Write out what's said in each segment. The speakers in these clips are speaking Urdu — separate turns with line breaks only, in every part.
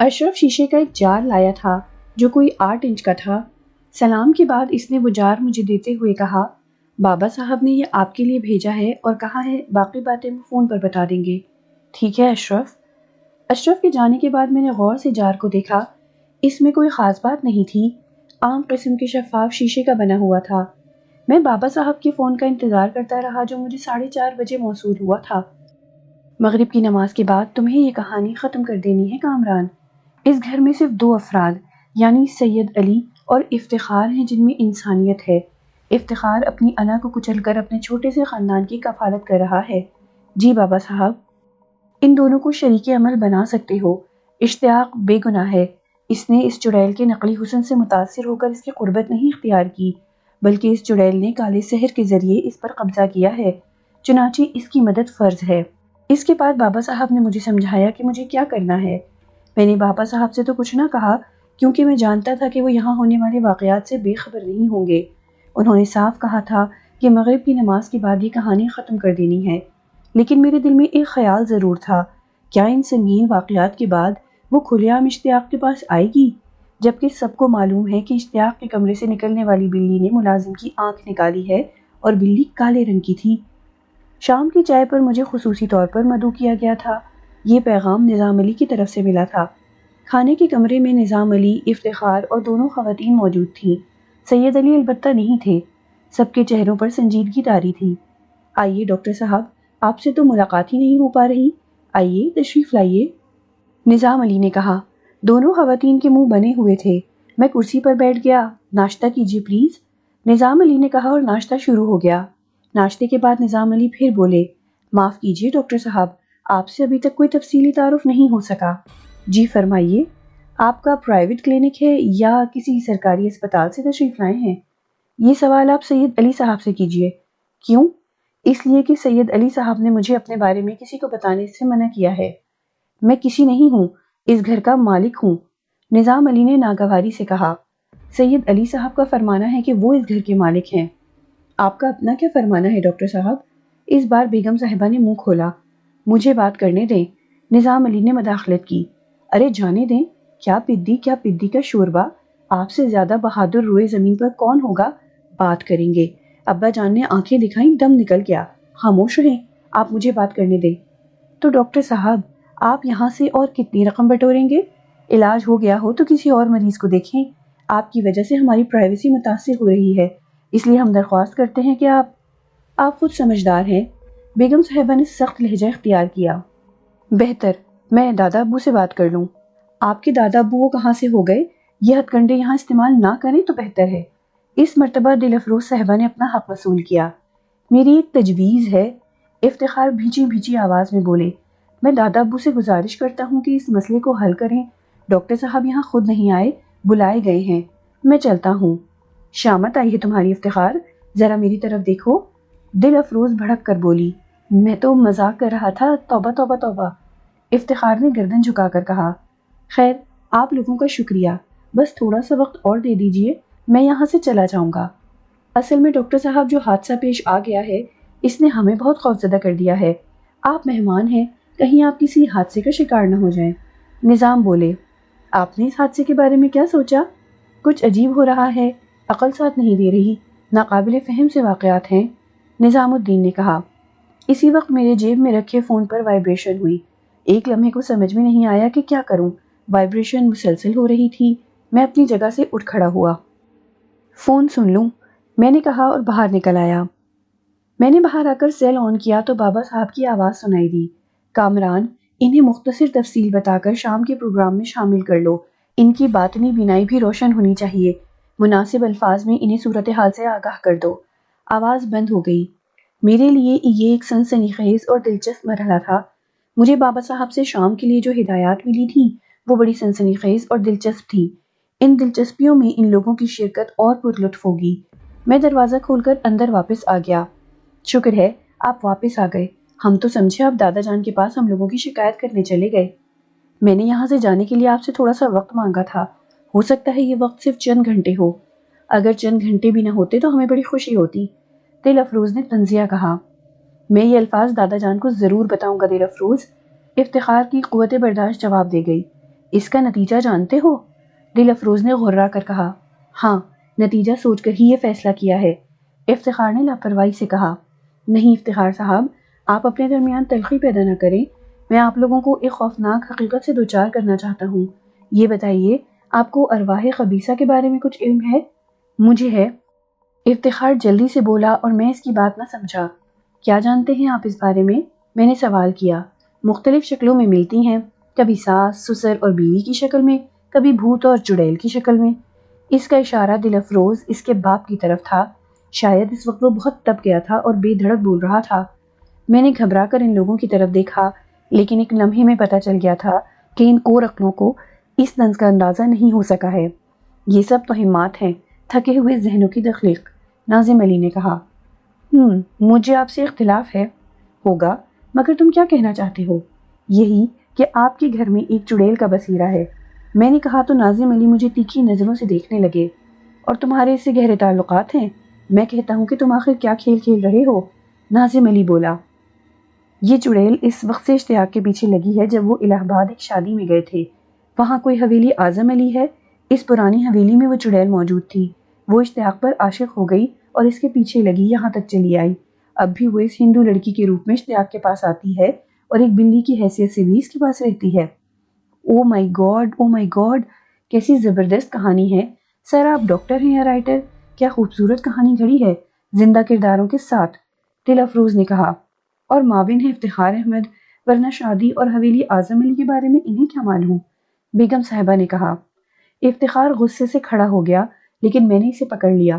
اشرف شیشے کا ایک جار لایا تھا جو کوئی 8 انچ کا تھا۔ سلام کے بعد اس نے وہ جار مجھے دیتے ہوئے کہا، بابا صاحب نے یہ آپ کے لیے بھیجا ہے اور کہا ہے باقی باتیں وہ فون پر بتا دیں گے۔ ٹھیک ہے اشرف۔ اشرف کے جانے کے بعد میں نے غور سے جار کو دیکھا۔ اس میں کوئی خاص بات نہیں تھی، عام قسم کے شفاف شیشے کا بنا ہوا تھا۔ میں بابا صاحب کے فون کا انتظار کرتا رہا جو مجھے 4:30 بجے موصول ہوا تھا۔ مغرب کی نماز کے بعد تمہیں یہ کہانی ختم کر دینی ہے کامران۔ اس گھر میں صرف 2 افراد یعنی سید علی اور افتخار ہیں جن میں انسانیت ہے۔ افتخار اپنی انا کو کچل کر اپنے چھوٹے سے خاندان کی کفالت کر رہا ہے۔ جی بابا صاحب، ان دونوں کو شریک عمل بنا سکتے ہو۔ اشتیاق بے گناہ ہے، اس نے اس چڑیل کے نقلی حسن سے متاثر ہو کر اس کی قربت نہیں اختیار کی، بلکہ اس چڑیل نے کالے سحر کے ذریعے اس پر قبضہ کیا ہے، چنانچہ اس کی مدد فرض ہے۔ اس کے بعد بابا صاحب نے مجھے سمجھایا کہ مجھے کیا کرنا ہے۔ میں نے بابا صاحب سے تو کچھ نہ کہا کیونکہ میں جانتا تھا کہ وہ یہاں ہونے والے واقعات سے بے خبر نہیں ہوں گے۔ انہوں نے صاف کہا تھا کہ مغرب کی نماز کے بعد یہ کہانی ختم کر دینی ہے، لیکن میرے دل میں ایک خیال ضرور تھا، کیا ان سنگین واقعات کے بعد وہ کھلے عام اشتیاق کے پاس آئے گی؟ جبکہ سب کو معلوم ہے کہ اشتیاق کے کمرے سے نکلنے والی بلی نے ملازم کی آنکھ نکالی ہے اور بلی کالے رنگ کی تھی۔ شام کی چائے پر مجھے خصوصی طور پر مدعو کیا گیا تھا۔ یہ پیغام نظام علی کی طرف سے ملا تھا۔ کھانے کے کمرے میں نظام علی، افتخار اور دونوں خواتین موجود تھیں۔ سید علی البتہ نہیں تھے۔ سب کے چہروں پر سنجیدگی طاری تھی۔ آئیے ڈاکٹر صاحب، آپ سے تو ملاقات ہی نہیں ہو پا رہی، آئیے تشریف لائیے، نظام علی نے کہا۔ دونوں خواتین کے منہ بنے ہوئے تھے۔ میں کرسی پر بیٹھ گیا۔ ناشتہ کیجیے پلیز، نظام علی نے کہا اور ناشتہ شروع ہو گیا۔ ناشتے کے بعد نظام علی پھر بولے، معاف کیجیے ڈاکٹر صاحب، آپ سے ابھی تک کوئی تفصیلی تعارف نہیں ہو سکا۔ جی فرمائیے، آپ کا پرائیویٹ کلینک ہے یا کسی سرکاری اسپتال سے تشریف لائے ہیں؟ یہ سوال آپ سید علی صاحب سے کیجیے۔ کیوں؟ اس لیے کہ سید علی صاحب نے مجھے اپنے بارے میں کسی کو بتانے سے منع کیا ہے۔ میں کسی نہیں ہوں، اس گھر کا مالک ہوں، نظام علی نے ناگواری سے کہا۔ سید علی صاحب کا فرمانا ہے کہ وہ اس گھر کے مالک ہیں۔ آپ کا اپنا کیا فرمانا ہے ڈاکٹر صاحب؟ اس بار بیگم صاحبہ نے منہ کھولا۔ مجھے بات کرنے دیں، نظام علی نے مداخلت کی۔ ارے جانے دیں، کیا پدی کا شوربہ، آپ سے زیادہ بہادر روئے زمین پر کون ہوگا؟ بات کریں گے، ابا جان نے آنکھیں دکھائیں، دم نکل گیا۔ خاموش رہیں، آپ مجھے بات کرنے دیں۔ تو ڈاکٹر صاحب، آپ یہاں سے اور کتنی رقم بٹوریں گے؟ علاج ہو گیا ہو تو کسی اور مریض کو دیکھیں، آپ کی وجہ سے ہماری پرائیویسی متاثر ہو رہی ہے، اس لیے ہم درخواست کرتے ہیں کہ آپ خود سمجھدار ہیں، بیگم صاحبہ نے سخت لہجہ اختیار کیا۔ بہتر، میں دادا ابو سے بات کر لوں۔ آپ کے دادا ابو وہ کہاں سے ہو گئے؟ یہ ہتھ کنڈے یہاں استعمال نہ کریں تو بہتر ہے۔ اس مرتبہ دل افروز صاحبہ نے اپنا حق وصول کیا۔ میری ایک تجویز ہے، افتخار بھیچی بھیچی آواز میں بولے، میں دادا ابو سے گزارش کرتا ہوں کہ اس مسئلے کو حل کریں۔ ڈاکٹر صاحب یہاں خود نہیں آئے، بلائے گئے ہیں، میں چلتا ہوں۔ شامت آئی ہے تمہاری افتخار، ذرا میری طرف دیکھو، دل افروز بھڑک کر بولی۔ میں تو مذاق کر رہا تھا، توبہ توبہ توبہ، افتخار نے گردن جھکا کر کہا۔ خیر، آپ لوگوں کا شکریہ، بس تھوڑا سا وقت اور دے دیجئے، میں یہاں سے چلا جاؤں گا۔ اصل میں ڈاکٹر صاحب جو حادثہ پیش آ گیا ہے اس نے ہمیں بہت خوفزدہ کر دیا ہے۔ آپ مہمان ہیں، کہیں آپ کسی حادثے کا شکار نہ ہو جائیں۔ نظام بولے، آپ نے اس حادثے کے بارے میں کیا سوچا؟ کچھ عجیب ہو رہا ہے، عقل ساتھ نہیں دے رہی، ناقابل فہم سے واقعات ہیں، نظام الدین نے کہا۔ اسی وقت میرے جیب میں رکھے فون پر وائبریشن ہوئی۔ ایک لمحے کو سمجھ میں نہیں آیا کہ کیا کروں، وائبریشن مسلسل ہو رہی تھی۔ میں اپنی جگہ سے اٹھ کھڑا ہوا۔ فون سن لوں، میں نے کہا اور باہر نکل آیا۔ میں نے باہر آ کر سیل آن کیا تو بابا صاحب کی آواز سنائی دی، کامران، انہیں مختصر تفصیل بتا کر شام کے پروگرام میں شامل کر لو، ان کی باطنی بینائی بھی روشن ہونی چاہیے، مناسب الفاظ میں انہیں صورتحال سے آگاہ کر دو۔ آواز بند ہو گئی۔ میرے لیے یہ ایک سنسنی خیز اور دلچسپ مرحلہ تھا۔ مجھے بابا صاحب سے شام کے لیے جو ہدایات ملی تھیں وہ بڑی سنسنی خیز اور دلچسپ تھی۔ ان دلچسپیوں میں ان لوگوں کی شرکت اور پرلطف ہوگی۔ میں دروازہ کھول کر اندر واپس آ گیا۔ شکر ہے آپ واپس آ گئے، ہم تو سمجھے آپ دادا جان کے پاس ہم لوگوں کی شکایت کرنے چلے گئے۔ میں نے یہاں سے جانے کے لیے آپ سے تھوڑا سا وقت مانگا تھا، ہو سکتا ہے یہ وقت صرف چند گھنٹے ہو، اگر چند گھنٹے بھی نہ ہوتے تو ہمیں بڑی خوشی ہوتی، دل افروز نے تنزیہ کہا۔ میں یہ الفاظ دادا جان کو ضرور بتاؤں گا دل افروز، افتخار کی قوت برداشت جواب دے گئی۔ اس کا نتیجہ جانتے ہو؟ دل افروز نے غرا کر کہا۔ ہاں، نتیجہ سوچ کر ہی یہ فیصلہ کیا ہے، افتخار نے لاپرواہی سے کہا۔ نہیں افتخار صاحب، آپ اپنے درمیان تلخی پیدا نہ کریں، میں آپ لوگوں کو ایک خوفناک حقیقت سے دوچار کرنا چاہتا ہوں۔ یہ بتائیے، آپ کو ارواح خبیثہ کے بارے میں کچھ علم ہے؟ مجھے ہے، افتخار جلدی سے بولا اور میں اس کی بات نہ سمجھا۔ کیا جانتے ہیں آپ اس بارے میں نے سوال کیا۔ مختلف شکلوں میں ملتی ہیں، کبھی ساس، سسر اور بیوی کی شکل میں، کبھی بھوت اور چڑیل کی شکل میں۔ اس کا اشارہ دل افروز اس کے باپ کی طرف تھا۔ شاید اس وقت وہ بہت تپ گیا تھا اور بے دھڑک بول رہا تھا۔ میں نے گھبرا کر ان لوگوں کی طرف دیکھا، لیکن ایک لمحے میں پتہ چل گیا تھا کہ ان کور عقلوں کو اس طنز کا اندازہ نہیں ہو سکا ہے۔ یہ سب توہمات ہیں، تھکے ہوئے ذہنوں کی تخلیق، ناظم علی نے کہا۔ مجھے آپ سے اختلاف ہے۔ ہوگا، مگر تم کیا کہنا چاہتے ہو؟ یہی کہ آپ کے گھر میں ایک چڑیل کا بسیرا ہے۔ میں نے کہا تو ناظم علی مجھے تیکھی نظروں سے دیکھنے لگے۔ اور تمہارے اس سے گہرے تعلقات ہیں؟ میں کہتا ہوں کہ تم آخر کیا کھیل کھیل رہے ہو؟ ناظم علی بولا۔ یہ چڑیل اس وقت سے اشتیاق کے پیچھے لگی ہے جب وہ الہ آباد ایک شادی میں گئے تھے۔ وہاں کوئی حویلی اعظم علی ہے، اس پرانی حویلی میں وہ چڑیل موجود تھی۔ وہ اشتیاق پر عاشق ہو گئی اور اس کے پیچھے لگی، یہاں تک چلی آئی۔ اب بھی وہ اس ہندو لڑکی کے روپ میں اشتیاق کے پاس آتی ہے اور ایک بلی کی حیثیت سے بھی اس کے پاس رہتی ہے۔ او مائی گاڈ، او مائی گاڈ، کیسی زبردست کہانی ہے۔ سر آپ ڈاکٹر ہیں یا رائٹر؟ کیا خوبصورت کہانی گھڑی ہے، زندہ کرداروں کے ساتھ، دل افروز نے کہا۔ اور معاون ہے افتخار احمد، ورنہ شادی اور حویلی اعظم علی کے بارے میں انہیں کیا معلوم؟ بیگم صاحبہ نے کہا۔ افتخار غصے سے کھڑا ہو گیا، لیکن میں نے اسے پکڑ لیا۔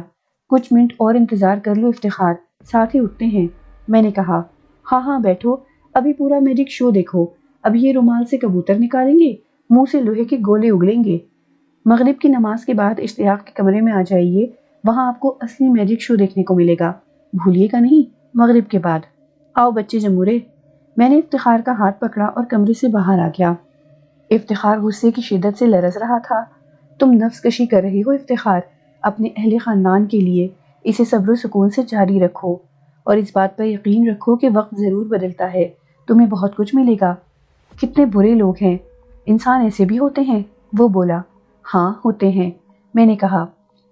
کچھ منٹ اور انتظار کر لو افتخار، ساتھ ہی اٹھتے ہیں، میں نے کہا۔ ہاں ہاں بیٹھو، ابھی پورا میجک شو دیکھو، ابھی یہ رومال سے کبوتر نکالیں گے، منہ سے لوہے کے گولے اگلیں گے۔ مغرب کی نماز کے بعد اشتیاق کے کمرے میں آ جائیے، وہاں آپ کو اصلی میجک شو دیکھنے کو ملے گا، بھولیے گا نہیں، مغرب کے بعد۔ آؤ بچے جمورے۔ میں نے افتخار کا ہاتھ پکڑا اور کمرے سے باہر آ گیا۔ افتخار غصے کی شدت سے لرز رہا تھا۔ تم نفس کشی کر رہی ہو افتخار، اپنے اہل خاندان کے لیے، اسے صبر و سکون سے جاری رکھو اور اس بات پر یقین رکھو کہ وقت ضرور بدلتا ہے، تمہیں بہت کچھ ملے گا۔ کتنے برے لوگ ہیں، انسان ایسے بھی ہوتے ہیں، وہ بولا۔ ہاں ہوتے ہیں، میں نے کہا۔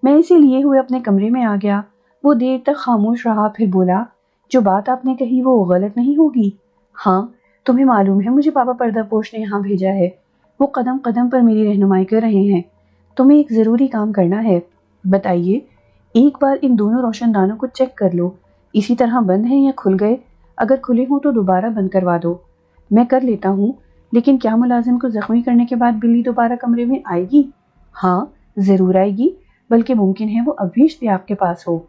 میں اسے لیے ہوئے اپنے کمرے میں آ گیا۔ وہ دیر تک خاموش رہا، پھر بولا، جو بات آپ نے کہی وہ غلط نہیں ہوگی؟ ہاں، تمہیں معلوم ہے مجھے پاپا پردہ پوش نے یہاں بھیجا ہے، وہ قدم قدم پر میری رہنمائی کر رہے ہیں۔ تمہیں ایک ضروری کام کرنا ہے۔ بتائیے۔ ایک بار ان دونوں روشن دانوں کو چیک کر لو، اسی طرح بند ہیں یا کھل گئے؟ اگر کھلے ہوں تو دوبارہ بند کروا دو۔ میں کر لیتا ہوں، لیکن کیا ملازم کو زخمی کرنے کے بعد بلی دوبارہ کمرے میں آئے گی؟ ہاں ضرور آئے گی، بلکہ ممکن ہے وہ ابھی اشتیاق کے پاس ہو۔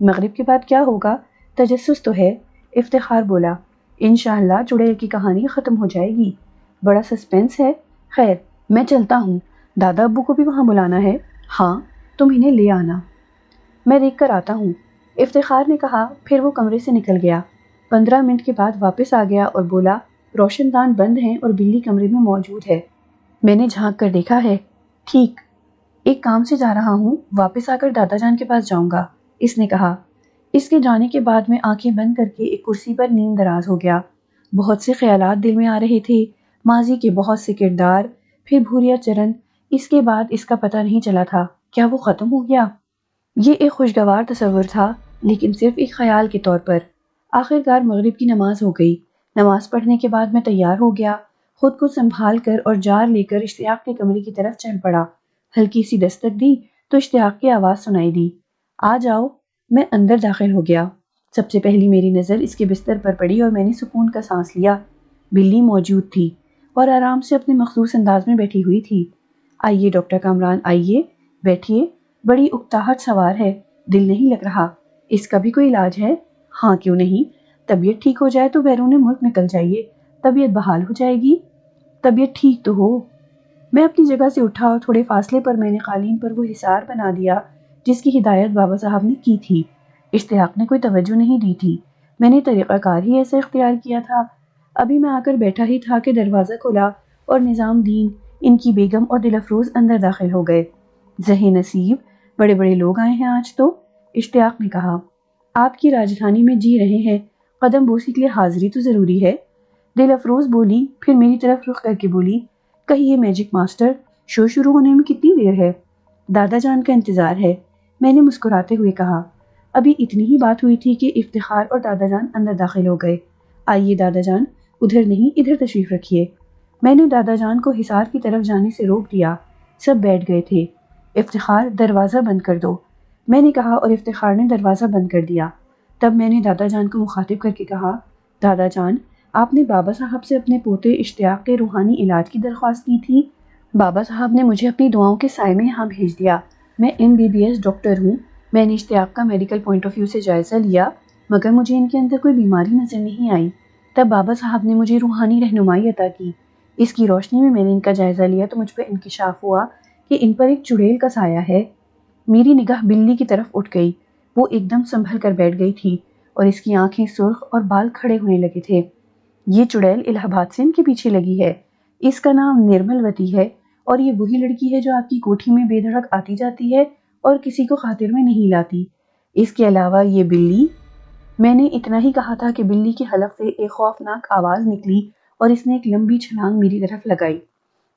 مغرب کے بعد کیا ہوگا؟ تجسس تو ہے، افتخار بولا۔ انشاءاللہ چڑیل کی کہانی ختم ہو جائے گی، بڑا سسپینس ہے۔ خیر میں چلتا ہوں، دادا ابو کو بھی وہاں بلانا ہے؟ ہاں، تم انہیں لے آنا۔ میں دیکھ کر آتا ہوں، افتخار نے کہا، پھر وہ کمرے سے نکل گیا۔ 15 منٹ کے بعد واپس آ گیا اور بولا، روشن دان بند ہیں اور بلی کمرے میں موجود ہے۔ میں نے جھانک کر دیکھا ہے۔ ٹھیک، ایک کام سے جا رہا ہوں، واپس آ کر دادا جان کے پاس جاؤں گا، اس نے کہا۔ اس کے جانے کے بعد میں آنکھیں بند کر کے ایک کرسی پر نیم دراز ہو گیا۔ بہت سے خیالات دل میں آ رہے تھے، ماضی کے بہت سے کردار، پھر بھوریا چرن، اس کے بعد اس کا پتہ نہیں چلا تھا، کیا وہ ختم ہو گیا؟ یہ ایک خوشگوار تصور تھا، لیکن صرف ایک خیال کے طور پر۔ آخرکار مغرب کی نماز ہو گئی۔ نماز پڑھنے کے بعد میں تیار ہو گیا، خود کو سنبھال کر اور جار لے کر اشتیاق کے کمرے کی طرف چل پڑا۔ ہلکی سی دستک دی تو اشتیاق کی آواز سنائی دی، آ جاؤ۔ میں اندر داخل ہو گیا۔ سب سے پہلی میری نظر اس کے بستر پر پڑی اور میں نے سکون کا سانس لیا۔ بلی موجود تھی اور آرام سے اپنے مخصوص انداز میں بیٹھی ہوئی تھی۔ آئیے ڈاکٹر کامران، آئیے، بیٹھیے، بڑی اکتاہٹ سوار ہے، دل نہیں لگ رہا، اس کا بھی کوئی علاج ہے؟ ہاں کیوں نہیں، طبیعت ٹھیک ہو جائے تو بیرون ملک نکل جائیے، طبیعت بحال ہو جائے گی۔ طبیعت ٹھیک تو ہو۔ میں اپنی جگہ سے اٹھا اور تھوڑے فاصلے پر میں نے قالین پر وہ حصار بنا دیا جس کی ہدایت بابا صاحب نے کی تھی۔ اشتیاق نے کوئی توجہ نہیں دی تھی، میں نے طریقہ کار ہی ایسا اختیار کیا تھا۔ ابھی میں آ کر بیٹھا ہی تھا کہ دروازہ کھلا اور نظام دین، ان کی بیگم اور دل افروز اندر داخل ہو گئے۔ زہے نصیب، بڑے بڑے لوگ آئے ہیں آج تو، اشتیاق نے کہا۔ آپ کی راجدھانی میں جی رہے ہیں، قدم بوسی کے لیے حاضری تو ضروری ہے، دل افروز بولی، پھر میری طرف رخ کر کے بولی، کہیے میجک ماسٹر، شو شروع ہونے میں کتنی دیر ہے؟ دادا جان کا انتظار ہے، میں نے مسکراتے ہوئے کہا۔ ابھی اتنی ہی بات ہوئی تھی کہ افتخار اور دادا جان اندر داخل ہو گئے۔ آئیے دادا جان، ادھر نہیں ادھر تشریف رکھیے۔ میں نے دادا جان کو حصار کی طرف جانے سے روک دیا۔ سب بیٹھ گئے تھے۔ افتخار، دروازہ بند کر دو، میں نے کہا اور افتخار نے دروازہ بند کر دیا۔ تب میں نے دادا جان کو مخاطب کر کے کہا، دادا جان، آپ نے بابا صاحب سے اپنے پوتے اشتیاق کے روحانی علاج کی درخواست کی تھی۔ بابا صاحب نے مجھے اپنی دعاؤں کے سائے میں یہاں بھیج دیا۔ میں MBBS ڈاکٹر ہوں۔ میں نے اشتیاق کا میڈیکل پوائنٹ آف ویو سے جائزہ لیا، مگر مجھے ان کے اندر کوئی بیماری نظر نہیں آئی۔ تب بابا صاحب نے مجھے روحانی رہنمائی عطا کی۔ اس کی روشنی میں نے ان کا جائزہ لیا تو مجھ پہ انکشاف ہوا کہ ان پر ایک چڑیل کا سایہ ہے۔ میری نگاہ بلی کی طرف اٹھ گئی۔ وہ ایک دم سنبھل کر بیٹھ گئی تھی اور اس کی آنکھیں سرخ اور بال کھڑے ہونے لگے تھے۔ یہ چڑیل الہ آباد سے ان کے پیچھے لگی ہے۔ اس کا نام نرمل وتی ہے اور یہ وہی لڑکی ہے جو آپ کی کوٹھی میں بے دھڑک آتی جاتی ہے اور کسی کو خاطر میں نہیں لاتی۔ اس کے علاوہ یہ بلی۔ میں نے اتنا ہی کہا تھا کہ بلی کے حلق سے ایک خوفناک آواز نکلی اور اس نے ایک لمبی چھلانگ میری طرف لگائی۔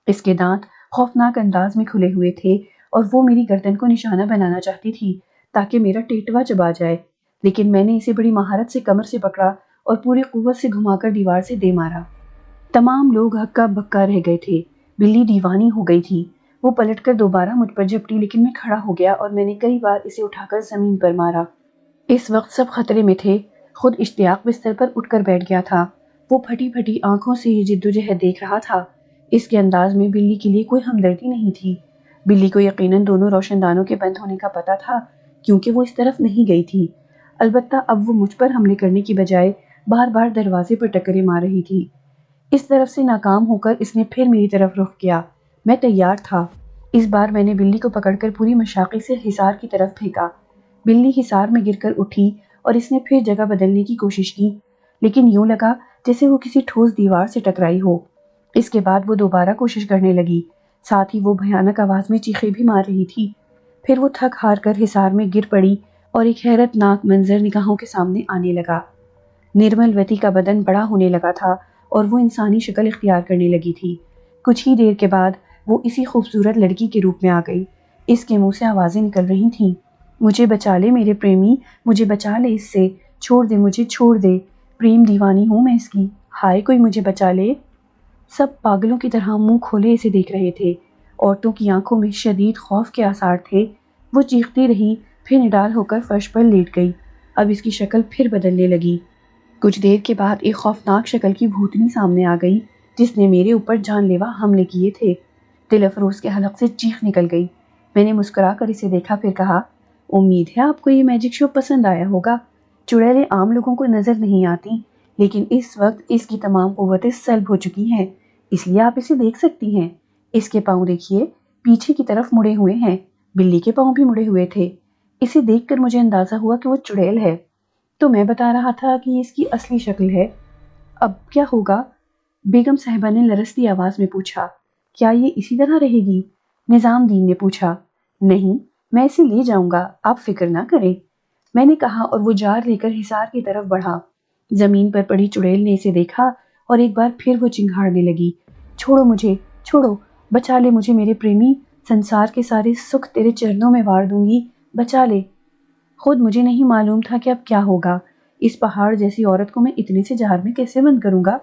اس کے دانت خوفناک انداز میں کھلے ہوئے تھے اور وہ میری گردن کو نشانہ بنانا چاہتی تھی تاکہ میرا ٹیٹوا چبا جائے، لیکن میں نے اسے بڑی مہارت سے کمر سے پکڑا اور پوری قوت سے گھما کر دیوار سے دے مارا۔ تمام لوگ ہکا بکا رہ گئے تھے۔ بلی دیوانی ہو گئی تھی۔ وہ پلٹ کر دوبارہ مجھ پر جھپٹی، لیکن میں کھڑا ہو گیا اور میں نے کئی بار اسے اٹھا کر زمین پر مارا۔ اس وقت سب خطرے میں تھے۔ خود اشتیاق بستر پر اٹھ کر بیٹھ گیا تھا۔ وہ پھٹی پھٹی آنکھوں سے یہ جدوجہد دیکھ رہا تھا۔ اس کے انداز میں بلی کے لیے کوئی ہمدردی نہیں تھی۔ بلی کو یقیناً دونوں روشن دانوں کے بند ہونے کا پتہ تھا کیونکہ وہ اس طرف نہیں گئی تھی۔ البتہ اب وہ مجھ پر حملے کرنے کی بجائے بار بار دروازے پر ٹکرے مار رہی تھی۔ اس طرف سے ناکام ہو کر اس نے پھر میری طرف رخ کیا۔ میں تیار تھا۔ اس بار میں نے بلی کو پکڑ کر پوری مشاقی سے حصار کی طرف پھینکا۔ بلی حصار میں گر کر اٹھی اور اس نے پھر جگہ بدلنے کی کوشش کی، لیکن یوں لگا جیسے وہ کسی ٹھوس دیوار سے ٹکرائی ہو۔ اس کے بعد وہ دوبارہ کوشش کرنے لگی، ساتھ ہی وہ بھیانک آواز میں چیخیں بھی مار رہی تھی۔ پھر وہ تھک ہار کر حصار میں گر پڑی اور ایک حیرت ناک منظر نگاہوں کے سامنے آنے لگا۔ نرمل وتی کا بدن بڑا ہونے لگا تھا اور وہ انسانی شکل اختیار کرنے لگی تھی۔ کچھ ہی دیر کے بعد وہ اسی خوبصورت لڑکی کے روپ میں آ گئی۔ اس کے منہ سے آوازیں نکل رہی تھیں، مجھے بچا لے میرے پریمی، مجھے بچا لے اس سے، چھوڑ دے مجھے، چھوڑ دے، پریم دیوانی ہوں میں اس کی، ہائے کوئی مجھے بچا لے۔ سب پاگلوں کی طرح منہ کھولے اسے دیکھ رہے تھے۔ عورتوں کی آنکھوں میں شدید خوف کے آثار تھے۔ وہ چیختی رہی، پھر نڈال ہو کر فرش پر لیٹ گئی۔ اب اس کی شکل پھر بدلنے لگی۔ کچھ دیر کے بعد ایک خوفناک شکل کی بھوتنی سامنے آ گئی جس نے میرے اوپر جان لیوا حملے کیے تھے۔ دل افروز کے حلق سے چیخ نکل گئی۔ میں نے مسکرا کر اسے دیکھا، پھر کہا، امید ہے آپ کو یہ میجک شو پسند آیا ہوگا۔ چڑیلیں عام لوگوں کو نظر نہیں آتی، لیکن اس وقت اس کی تمام قوتیں سلب ہو چکی ہیں، اس لیے آپ اسے دیکھ سکتی ہیں۔ اس کے پاؤں دیکھیے، پیچھے کی طرف مڑے ہوئے ہیں، بلی کے پاؤں بھی مڑے ہوئے تھے۔ اسے دیکھ کر مجھے اندازہ ہوا کہ وہ چڑیل ہے، تو میں بتا رہا تھا کہ یہ اس کی اصلی شکل ہے۔ اب کیا ہوگا؟ بیگم صاحبہ نے لرزتی آواز میں پوچھا۔ کیا یہ اسی طرح رہے گی؟ نظام دین نے پوچھا۔ نہیں، میں اسے لے جاؤں گا، آپ فکر نہ کریں، میں نے کہا اور وہ جار لے کر حصار کی طرف بڑھا۔ زمین پر پڑی چڑیل نے اسے دیکھا اور ایک بار پھر وہ چنگھاڑنے لگی، چھوڑو مجھے، چھوڑو، بچا لے مجھے میرے پریمی، سنسار کے سارے سکھ تیرے چرنوں میں وار دوں گی، بچا لے۔ خود مجھے نہیں معلوم تھا کہ اب کیا ہوگا۔ اس پہاڑ جیسی عورت کو میں اتنے سے جہار میں کیسے بند کروں گا؟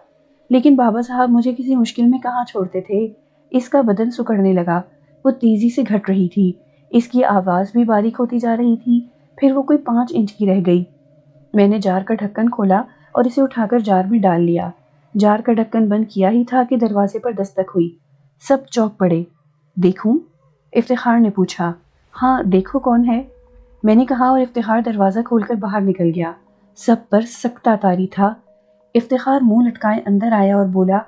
لیکن بابا صاحب مجھے کسی مشکل میں کہاں چھوڑتے تھے۔ اس کا بدن سکڑنے لگا، وہ تیزی سے گھٹ رہی تھی، اس کی آواز بھی باریک ہوتی جا رہی تھی، پھر وہ کوئی 5 انچ کی رہ گئی۔ میں نے جار کا ڈھکن کھولا اور اسے اٹھا کر جار میں ڈال لیا۔ جار کا ڈھکن بند کیا ہی تھا کہ دروازے پر دستک ہوئی۔ سب چونک پڑے۔ دیکھوں؟ افتخار نے پوچھا۔ ہاں دیکھو کون ہے، میں نے کہا اور افتخار دروازہ کھول کر باہر نکل گیا۔ سب پر سکتہ طاری تھا۔ افتخار منہ لٹکائے اندر آیا اور بولا،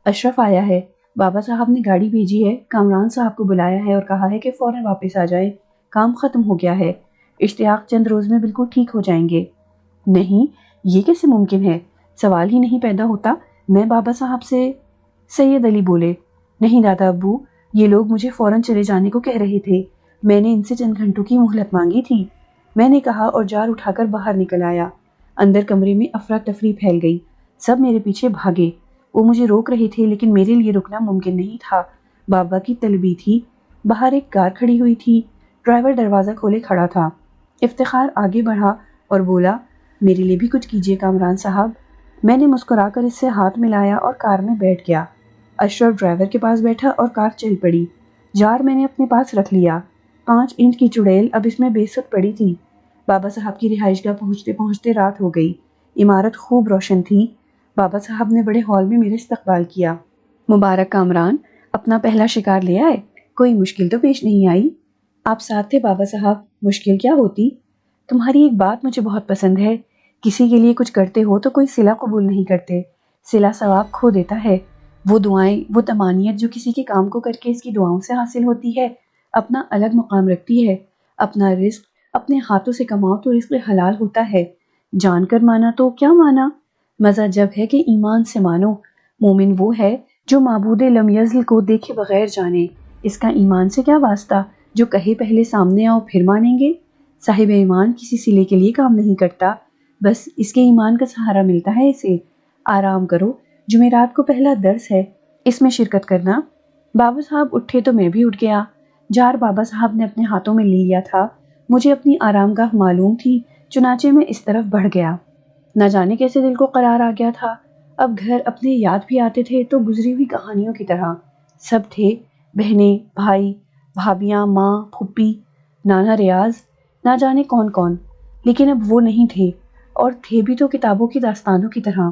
اشرف آیا ہے، بابا صاحب نے گاڑی بھیجی ہے، کامران صاحب کو بلایا ہے اور کہا ہے کہ فوراً واپس آ جائیں، کام ختم ہو گیا ہے، اشتیاق چند روز میں بالکل ٹھیک ہو جائیں گے۔ نہیں، یہ کیسے ممکن ہے؟ سوال ہی نہیں پیدا ہوتا، میں بابا صاحب سے… سید علی بولے، نہیں دادا ابو، یہ لوگ مجھے فوراً چلے جانے کو کہہ رہے تھے، میں نے ان سے چند گھنٹوں کی مہلت مانگی تھی، میں نے کہا اور جار اٹھا کر باہر نکل آیا۔ اندر کمرے میں افراتفری پھیل گئی، سب میرے پیچھے بھاگے۔ وہ مجھے روک رہے تھے لیکن میرے لیے رکنا ممکن نہیں تھا، بابا کی طلبی تھی۔ باہر ایک کار کھڑی ہوئی تھی، ڈرائیور دروازہ کھولے کھڑا تھا۔ افتخار آگے بڑھا اور بولا، میرے لیے بھی کچھ کیجیے کامران صاحب۔ میں نے مسکرا کر اس سے ہاتھ ملایا اور کار میں بیٹھ گیا۔ اشرف ڈرائیور کے پاس بیٹھا اور کار چل پڑی۔ جار میں نے اپنے پاس رکھ لیا۔ 5 انچ کی چڑیل اب اس میں بے سود پڑی تھی۔ بابا صاحب کی رہائش گاہ پہنچتے پہنچتے رات ہو گئی۔ عمارت خوب روشن تھی۔ بابا صاحب نے بڑے ہال میں میرا استقبال کیا۔ مبارک کامران، اپنا پہلا شکار لے آئے؟ کوئی مشکل تو پیش نہیں آئی؟ آپ ساتھ تھے بابا صاحب، مشکل کیا ہوتی؟ تمہاری ایک بات مجھے بہت پسند ہے، کسی کے لیے کچھ کرتے ہو تو کوئی صلہ قبول نہیں کرتے، صلہ ثواب کھو دیتا ہے۔ وہ دعائیں، وہ تمانیت جو کسی کے کام کو کر کے اس کی دعاؤں سے حاصل ہوتی ہے، اپنا الگ مقام رکھتی ہے۔ اپنا رزق اپنے ہاتھوں سے کماؤ تو رزق حلال ہوتا ہے، جان کر مانا تو کیا مانا؟ مزہ جب ہے کہ ایمان سے مانو۔ مومن وہ ہے جو معبود لم یزل کو دیکھے بغیر جانے۔ اس کا ایمان سے کیا واسطہ جو کہے پہلے سامنے آؤ پھر مانیں گے؟ صاحب ایمان کسی صلے کے لیے کام نہیں کرتا، بس اس کے ایمان کا سہارا ملتا ہے اسے۔ آرام کرو، جمعرات کو پہلا درس ہے، اس میں شرکت کرنا۔ بابا صاحب اٹھے تو میں بھی اٹھ گیا۔ جار بابا صاحب نے اپنے ہاتھوں میں لے لیا تھا۔ مجھے اپنی آرام گاہ معلوم تھی، چنانچہ میں اس طرف بڑھ گیا۔ نہ جانے کیسے دل کو قرار آ گیا تھا۔ اب گھر اپنے یاد بھی آتے تھے تو گزری ہوئی کہانیوں کی طرح۔ سب تھے، بہنیں، بھائی، بھابیاں، ماں، پھوپھی، نانا ریاض، نہ جانے کون کون، لیکن اب وہ نہیں تھے، اور تھے بھی تو کتابوں کی داستانوں کی طرح۔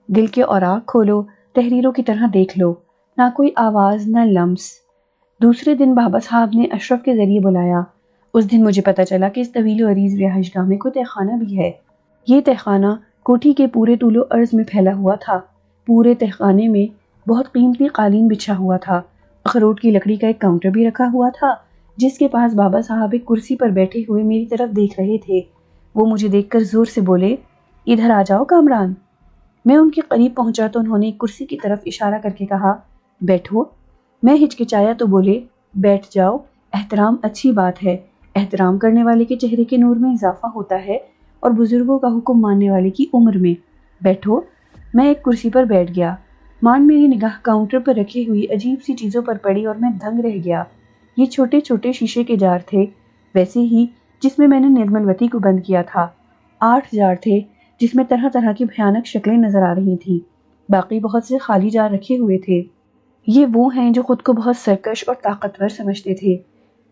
دل کے اوراق کھولو، تحریروں کی طرح دیکھ لو، نہ کوئی آواز نہ لمس۔ دوسرے دن بابا صاحب نے اشرف کے ذریعے بلایا۔ اس دن مجھے پتا چلا کہ اس طویل و عریض رہائش گاہ میں کوئی تہخانہ بھی ہے۔ یہ تہخانہ کوٹھی کے پورے طول و عرض میں پھیلا ہوا تھا۔ پورے تہخانے میں بہت قیمتی قالین بچھا ہوا تھا۔ اخروٹ کی لکڑی کا ایک کاؤنٹر بھی رکھا ہوا تھا، جس کے پاس بابا صاحب ایک کرسی پر بیٹھے ہوئے میری طرف دیکھ رہے تھے۔ وہ مجھے دیکھ کر زور سے بولے، ادھر آ جاؤ کامران۔ میں ان کے قریب پہنچا تو انہوں نے ایک کرسی کی طرف اشارہ کر کے کہا، بیٹھو۔ میں ہچکچایا تو بولے، بیٹھ جاؤ، احترام اچھی بات ہے، احترام کرنے والے کے چہرے کے نور میں اضافہ ہوتا ہے اور بزرگوں کا حکم ماننے والے کی عمر میں۔ بیٹھو۔ میں ایک کرسی پر بیٹھ گیا۔ مان میری نگاہ کاؤنٹر پر رکھی ہوئی عجیب سی چیزوں پر پڑی اور میں دنگ رہ گیا۔ یہ چھوٹے چھوٹے شیشے کے جار تھے، ویسے ہی جس میں نے نرملوتی کو بند کیا تھا۔ 8 جار تھے جس میں طرح طرح کی بھیانک شکلیں نظر آ رہی تھیں۔ باقی بہت سے خالی جار رکھے ہوئے تھے۔ یہ وہ ہیں جو خود کو بہت سرکش اور طاقتور سمجھتے تھے،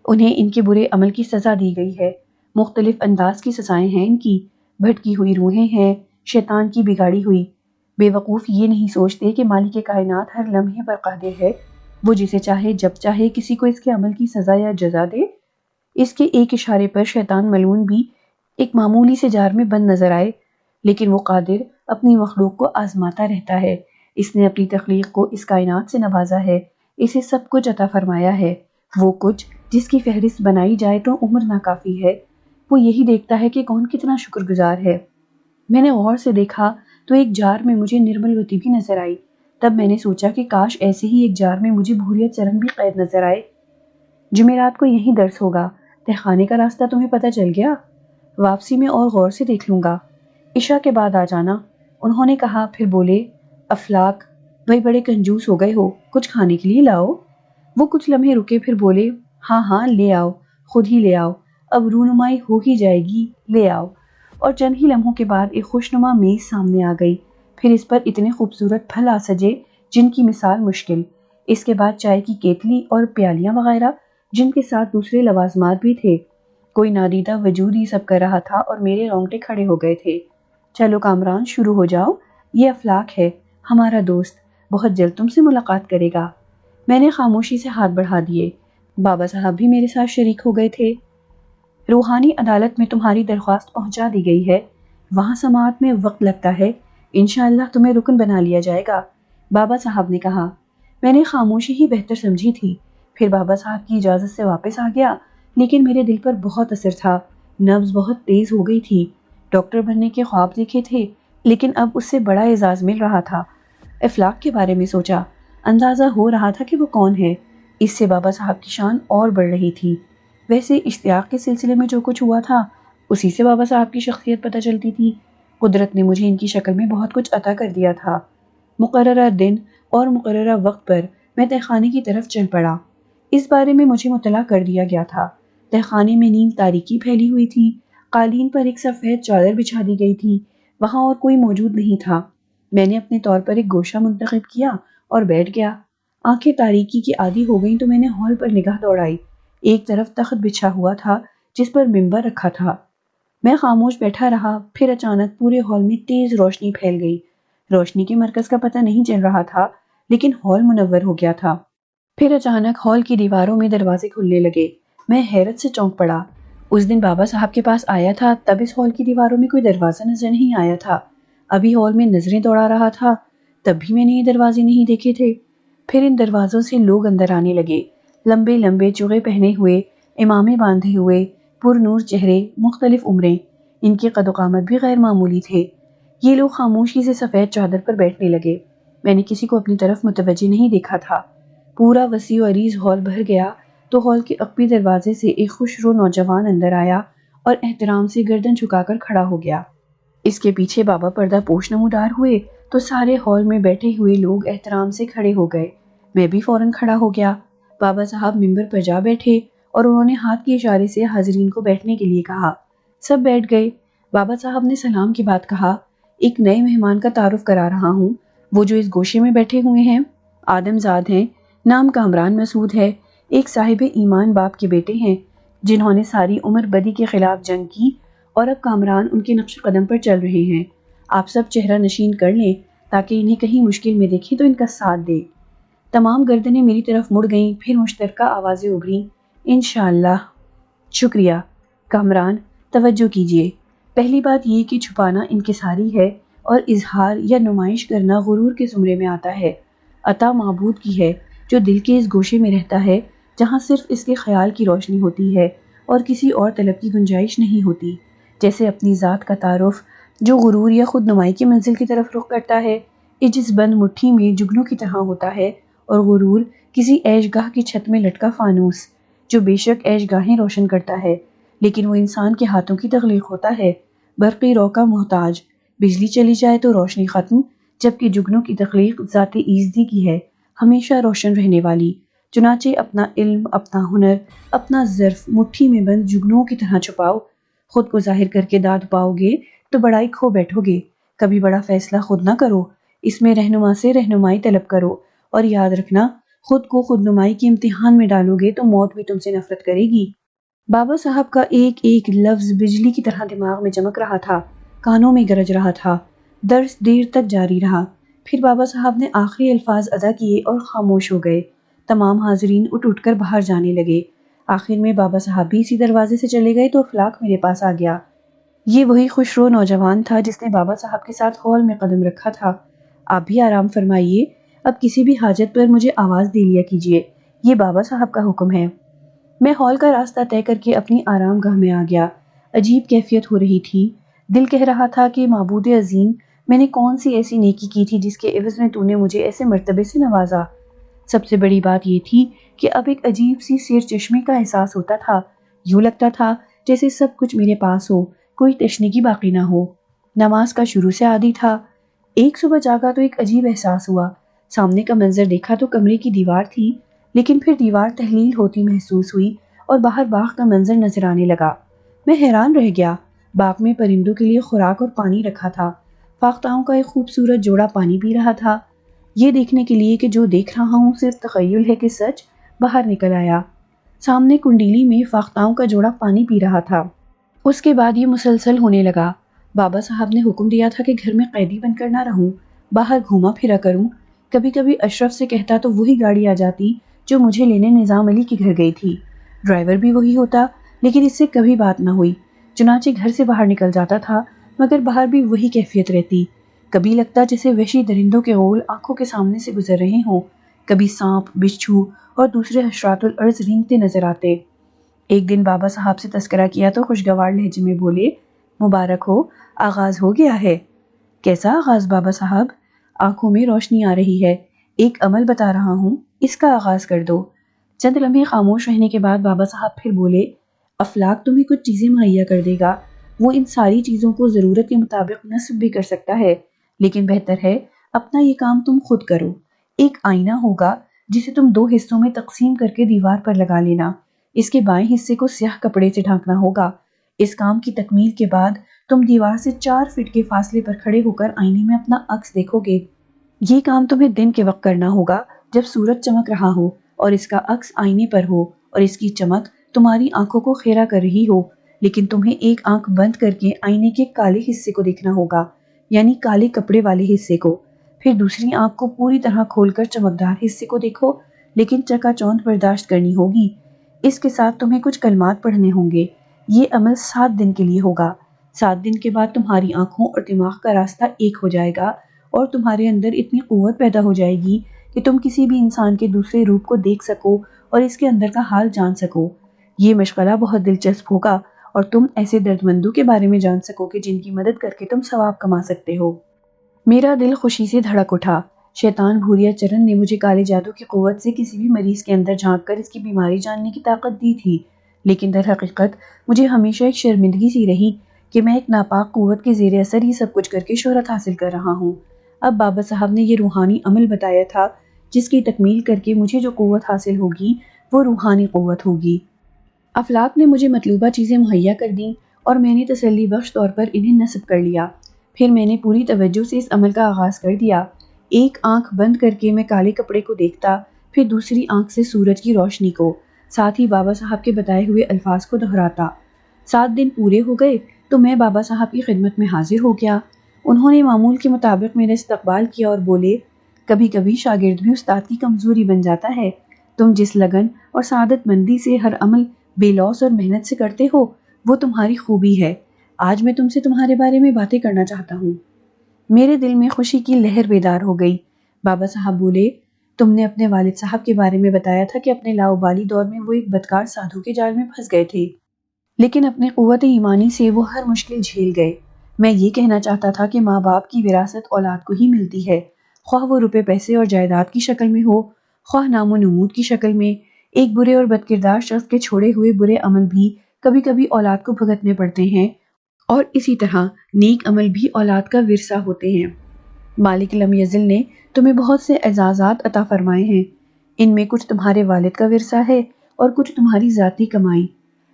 انہیں ان کے برے عمل کی سزا دی گئی ہے۔ مختلف انداز کی سزائیں ہیں ان کی، بھٹکی ہوئی روحیں ہیں، شیطان کی بگاڑی ہوئی۔ بے وقوف یہ نہیں سوچتے کہ مالک کائنات ہر لمحے پر قادر ہے، وہ جسے چاہے جب چاہے کسی کو اس کے عمل کی سزا یا جزا دے۔ اس کے ایک اشارے پر شیطان ملعون بھی ایک معمولی سے جار میں بند نظر آئے، لیکن وہ قادر اپنی مخلوق کو آزماتا رہتا ہے۔ اس نے اپنی تخلیق کو اس کائنات سے نوازا ہے، اسے سب کچھ عطا فرمایا ہے، وہ کچھ جس کی فہرست بنائی جائے تو عمر ناکافی ہے۔ وہ یہی دیکھتا ہے کہ کون کتنا شکر گزار ہے۔ میں نے غور سے دیکھا تو ایک جار میں مجھے نرملوتی بھی نظر آئی۔ تب میں نے سوچا کہ کاش ایسے ہی ایک جار میں مجھے بھوریت چرن بھی قید نظر آئے۔ جمعرات کو یہی درس ہوگا، تہخانے کا راستہ تمہیں پتہ چل گیا؟ واپسی میں اور غور سے دیکھ لوں گا، عشاء کے بعد آ جانا، انہوں نے کہا۔ پھر بولے، افلاک، بھائی بڑے کنجوس ہو گئے ہو، کچھ کھانے کے لیے لاؤ۔ وہ کچھ لمحے رکے پھر بولے، ہاں ہاں لے آؤ، خود ہی لے آؤ، اب رونمائی ہو ہی جائے گی، لے آؤ۔ اور چند ہی لمحوں کے بعد ایک خوشنما میز سامنے آ گئی، پھر اس پر اتنے خوبصورت پھل آ سجے جن کی مثال مشکل۔ اس کے بعد چائے کی کیتلی اور پیالیاں وغیرہ، جن کے ساتھ دوسرے لوازمات بھی تھے۔ کوئی نادیدہ وجود ہی سب کر رہا تھا اور میرے رونگٹے کھڑے ہو گئے تھے۔ چلو کامران، شروع ہو جاؤ، یہ افلاک ہے، ہمارا دوست، بہت جلد تم سے ملاقات کرے گا۔ میں نے خاموشی سے ہاتھ بڑھا دیے۔ بابا صاحب بھی میرے ساتھ شریک ہو گئے تھے۔ روحانی عدالت میں تمہاری درخواست پہنچا دی گئی ہے، وہاں سماعت میں وقت لگتا ہے، انشاءاللہ تمہیں رکن بنا لیا جائے گا، بابا صاحب نے کہا۔ میں نے خاموشی ہی بہتر سمجھی تھی، پھر بابا صاحب کی اجازت سے واپس آ گیا، لیکن میرے دل پر بہت اثر تھا، نبض بہت تیز ہو گئی تھی۔ ڈاکٹر بننے کے خواب دیکھے تھے، لیکن اب اس سے بڑا اعزاز مل رہا تھا۔ افلاک کے بارے میں سوچا، اندازہ ہو رہا تھا کہ وہ کون ہے، اس سے بابا صاحب کی شان اور بڑھ رہی تھی۔ ویسے اشتیاق کے سلسلے میں جو کچھ ہوا تھا، اسی سے بابا صاحب کی شخصیت پتہ چلتی تھی۔ قدرت نے مجھے ان کی شکل میں بہت کچھ عطا کر دیا تھا۔ مقررہ دن اور مقررہ وقت پر میں تہخانے کی طرف چل پڑا۔ اس بارے میں مجھے مطلع کر دیا گیا تھا۔ تہخانے میں نیم تاریکی پھیلی ہوئی تھی، قالین پر ایک سفید چادر بچھا دی گئی تھی، وہاں اور کوئی موجود نہیں تھا۔ میں نے اپنے طور پر ایک گوشہ منتخب کیا اور بیٹھ گیا۔ آنکھیں تاریکی کی عادی ہو گئیں تو میں نے ہال پر نگاہ دوڑائی۔ ایک طرف تخت بچھا ہوا تھا جس پر ممبر رکھا تھا۔ میں خاموش بیٹھا رہا، پھر اچانک پورے ہال میں تیز روشنی پھیل گئی۔ روشنی کے مرکز کا پتہ نہیں چل رہا تھا، لیکن ہال منور ہو گیا تھا۔ پھر اچانک ہال کی دیواروں میں دروازے کھلنے لگے۔ میں حیرت سے چونک پڑا۔ اس دن بابا صاحب کے پاس آیا تھا تب اس ہال کی دیواروں میں کوئی دروازہ نظر نہیں آیا تھا۔ ابھی ہال میں نظریں دوڑا رہا تھا تب بھی میں نے یہ دروازے نہیں دیکھے تھے۔ پھر ان دروازوں سے لوگ اندر آنے لگے، لمبے لمبے چوغے پہنے ہوئے، امامے باندھے ہوئے، پر نور چہرے، مختلف عمریں۔ ان کے قد و قامت بھی غیر معمولی تھے۔ یہ لوگ خاموشی سے سفید چادر پر بیٹھنے لگے۔ میں نے کسی کو اپنی طرف متوجہ نہیں دیکھا تھا۔ پورا وسیع و عریض ہال بھر گیا تو ہال کے عقبی دروازے سے ایک خوش رو نوجوان اندر آیا اور احترام سے گردن جھکا کر کھڑا ہو گیا۔ اس کے پیچھے بابا پردہ پوش نمودار ہوئے تو سارے ہال میں بیٹھے ہوئے لوگ احترام سے کھڑے ہو گئے۔ میں بھی فوراً کھڑا ہو گیا۔ بابا صاحب ممبر پر جا بیٹھے اور انہوں نے ہاتھ کے اشارے سے حاضرین کو بیٹھنے کے لیے کہا۔ سب بیٹھ گئے۔ بابا صاحب نے سلام کے بعد کہا، ایک نئے مہمان کا تعارف کرا رہا ہوں۔ وہ جو اس گوشے میں بیٹھے ہوئے ہیں آدم زاد ہیں، نام کامران مسعود ہے، ایک صاحب ایمان باپ کے بیٹے ہیں جنہوں نے ساری عمر بدی کے خلاف جنگ کی اور اب کامران ان کے نقش قدم پر چل رہے ہیں۔ آپ سب چہرہ نشین کر لیں تاکہ انہیں کہیں مشکل میں دیکھیں تو ان کا ساتھ دے۔ تمام گردنیں میری طرف مڑ گئیں، پھر مشترکہ آوازیں ابھریں، انشاءاللہ۔ شکریہ کامران، توجہ کیجیے۔ پہلی بات یہ کہ چھپانا انکساری ہے اور اظہار یا نمائش کرنا غرور کے زمرے میں آتا ہے۔ عطا معبود کی ہے جو دل کے اس گوشے میں رہتا ہے جہاں صرف اس کے خیال کی روشنی ہوتی ہے اور کسی اور طلب کی گنجائش نہیں ہوتی۔ جیسے اپنی ذات کا تعارف جو غرور یا خود نمائی کی منزل کی طرف رخ کرتا ہے، عجز بند مٹھی میں جگنوں کی طرح ہوتا ہے، اور غرور کسی عیش گاہ کی چھت میں لٹکا فانوس جو بے شک عیش گاہیں روشن کرتا ہے لیکن وہ انسان کے ہاتھوں کی تخلیق ہوتا ہے، برقی رو کا محتاج، بجلی چلی جائے تو روشنی ختم، جبکہ جگنوں کی تخلیق ذات ایزدی کی ہے، ہمیشہ روشن رہنے والی۔ چنانچہ اپنا علم، اپنا ہنر، اپنا ظرف مٹھی میں بند جگنوں کی طرح چھپاؤ۔ خود کو ظاہر کر کے داد پاؤ گے تو بڑائی کھو بیٹھو گے۔ کبھی بڑا فیصلہ خود نہ کرو، اس میں رہنما سے رہنمائی طلب کرو، اور یاد رکھنا خود کو خود نمائی کے امتحان میں ڈالو گے تو موت بھی تم سے نفرت کرے گی۔ بابا صاحب کا ایک ایک لفظ بجلی کی طرح دماغ میں چمک رہا تھا، کانوں میں گرج رہا تھا۔ درس دیر تک جاری رہا۔ پھر بابا صاحب نے آخری الفاظ ادا کیے اور خاموش ہو گئے۔ تمام حاضرین اٹھ کر باہر جانے لگے۔ آخر میں بابا صاحب بھی اسی دروازے سے چلے گئے تو افلاک میرے پاس آ گیا۔ یہ وہی خوش رو نوجوان تھا جس نے بابا صاحب کے ساتھ ہال میں قدم رکھا تھا۔ آپ بھی آرام فرمائیے، اب کسی بھی حاجت پر مجھے آواز دے لیا کیجیے، یہ بابا صاحب کا حکم ہے۔ میں ہال کا راستہ طے کر کے اپنی آرام گاہ میں آ گیا۔ عجیب کیفیت ہو رہی تھی۔ دل کہہ رہا تھا کہ معبود عظیم، میں نے کون سی ایسی نیکی کی تھی جس کے عوض میں تو نے مجھے ایسے مرتبے سے نوازا۔ سب سے بڑی بات یہ تھی کہ اب ایک عجیب سی سیر چشمے کا احساس ہوتا تھا۔ یوں لگتا تھا جیسے سب کچھ میرے پاس ہو، کوئی تشنگی باقی نہ ہو۔ نماز کا شروع سے عادی تھا۔ ایک صبح جاگا تو ایک عجیب احساس ہوا۔ سامنے کا منظر دیکھا تو کمرے کی دیوار تھی، لیکن پھر دیوار تحلیل ہوتی محسوس ہوئی اور باہر باغ کا منظر نظر آنے لگا۔ میں حیران رہ گیا۔ باغ میں پرندوں کے لیے خوراک اور پانی رکھا تھا۔ فاختاؤں کا ایک خوبصورت جوڑا پانی پی رہا تھا۔ یہ دیکھنے کے لیے کہ جو دیکھ رہا ہوں صرف تخیل ہے کہ سچ، باہر نکل آیا۔ سامنے کنڈیلی میں فاختاؤں کا جوڑا پانی پی رہا تھا۔ اس کے بعد یہ مسلسل ہونے لگا۔ بابا صاحب نے حکم دیا تھا کہ گھر میں قیدی بن کر نہ رہوں، باہر گھوما پھرا کروں۔ کبھی کبھی اشرف سے کہتا تو وہی گاڑی آ جاتی جو مجھے لینے نظام علی کے گھر گئی تھی۔ ڈرائیور بھی وہی ہوتا، لیکن اس سے کبھی بات نہ ہوئی۔ چنانچہ گھر سے باہر نکل جاتا تھا، مگر باہر بھی وہی کیفیت رہتی۔ کبھی لگتا جیسے وحشی درندوں کے غول آنکھوں کے سامنے سے گزر رہے ہوں، کبھی سانپ، بچھو اور دوسرے حشرات الارض رینگتے نظر آتے۔ ایک دن بابا صاحب سے تذکرہ کیا تو خوشگوار لہجے میں بولے، مبارک ہو، آغاز ہو گیا ہے۔ کیسا آغاز بابا صاحب؟ آنکھوں میں روشنی آ رہی ہے۔ ایک عمل بتا رہا ہوں، اس کا آغاز کر دو۔ چند لمحے خاموش رہنے کے بعد بابا صاحب پھر بولے، افلاک تمہیں کچھ چیزیں مہیا کر دے گا، وہ ان ساری چیزوں کو ضرورت کے مطابق نصب بھی کر سکتا ہے، لیکن بہتر ہے اپنا یہ کام تم خود کرو۔ ایک آئینہ ہوگا جسے تم 2 حصوں میں تقسیم کر کے دیوار پر لگا لینا۔ اس کے بائیں حصے کو سیاہ کپڑے سے ڈھانکنا ہوگا۔ اس کام کی تکمیل کے بعد تم دیوار سے 4 فٹ کے فاصلے پر کھڑے ہو کر آئینے میں اپنا عکس دیکھو گے۔ یہ کام تمہیں دن کے وقت کرنا ہوگا جب سورج چمک رہا ہو اور اس کا عکس آئینے پر ہو اور اس کی چمک تمہاری آنکھوں کو خیرہ کر رہی ہو، لیکن تمہیں ایک آنکھ بند کر کے آئینے کے کالے حصے کو دیکھنا ہوگا، یعنی کالے کپڑے والے حصے کو۔ پھر دوسری آنکھ کو پوری طرح کھول کر چمکدار حصے کو دیکھو، لیکن چکا چوندھ برداشت کرنی ہوگی۔ اس کے ساتھ تمہیں کچھ کلمات پڑھنے ہوں گے۔ یہ عمل 7 دن کے لیے ہوگا۔ 7 دن کے بعد تمہاری آنکھوں اور دماغ کا راستہ ایک ہو جائے گا اور تمہارے اندر اتنی قوت پیدا ہو جائے گی کہ تم کسی بھی انسان کے دوسرے روپ کو دیکھ سکو اور اس کے اندر کا حال جان سکو۔ یہ مشغلہ بہت دلچسپ ہوگا اور تم ایسے درد مندوں کے بارے میں جان سکو گے جن کی مدد کر کے تم ثواب کما سکتے ہو۔ میرا دل خوشی سے دھڑک اٹھا۔ شیطان بھوریا چرن نے مجھے کالے جادو کی قوت سے کسی بھی مریض کے اندر جھانک کر اس کی بیماری جاننے کی طاقت دی تھی، لیکن در حقیقت مجھے ہمیشہ ایک شرمندگی سی رہی کہ میں ایک ناپاک قوت کے زیر اثر ہی سب کچھ کر کے شہرت حاصل کر رہا ہوں۔ اب بابا صاحب نے یہ روحانی عمل بتایا تھا جس کی تکمیل کر کے مجھے جو قوت حاصل ہوگی وہ روحانی قوت ہوگی۔ افلاک نے مجھے مطلوبہ چیزیں مہیا کر دیں اور میں نے تسلی بخش طور پر انہیں نصب کر لیا۔ پھر میں نے پوری توجہ سے اس عمل کا آغاز کر دیا۔ ایک آنکھ بند کر کے میں کالے کپڑے کو دیکھتا، پھر دوسری آنکھ سے سورج کی روشنی کو، ساتھ ہی بابا صاحب کے بتائے ہوئے الفاظ کو دہراتا۔ 7 دن پورے ہو گئے تو میں بابا صاحب کی خدمت میں حاضر ہو گیا۔ انہوں نے معمول کے مطابق میرا استقبال کیا اور بولے، کبھی کبھی شاگرد بھی استاد کی کمزوری بن جاتا ہے۔ تم جس لگن اور سعادت مندی سے ہر عمل بے لوث اور محنت سے کرتے ہو وہ تمہاری خوبی ہے۔ آج میں تم سے تمہارے بارے میں باتیں کرنا چاہتا ہوں۔ میرے دل میں خوشی کی لہر بیدار ہو گئی۔ بابا صاحب بولے، تم نے اپنے والد صاحب کے بارے میں بتایا تھا کہ اپنے لاؤبالی دور میں وہ ایک بدکار سادھو کے جال میں پھنس گئے تھے، لیکن اپنے قوت ایمانی سے وہ ہر مشکل جھیل گئے۔ میں یہ کہنا چاہتا تھا کہ ماں باپ کی وراثت اولاد کو ہی ملتی ہے، خواہ وہ روپے پیسے اور جائیداد کی شکل میں ہو، خواہ نام و نمود کی شکل میں۔ ایک برے اور بدکردار شخص کے چھوڑے ہوئے برے عمل بھی کبھی کبھی اولاد کو بھگتنے پڑتے ہیں، اور اسی طرح نیک عمل بھی اولاد کا ورثہ ہوتے ہیں۔ مالک لم یزل نے تمہیں بہت سے اعزازات عطا فرمائے ہیں، ان میں کچھ تمہارے والد کا ورثہ ہے اور کچھ تمہاری ذاتی کمائی۔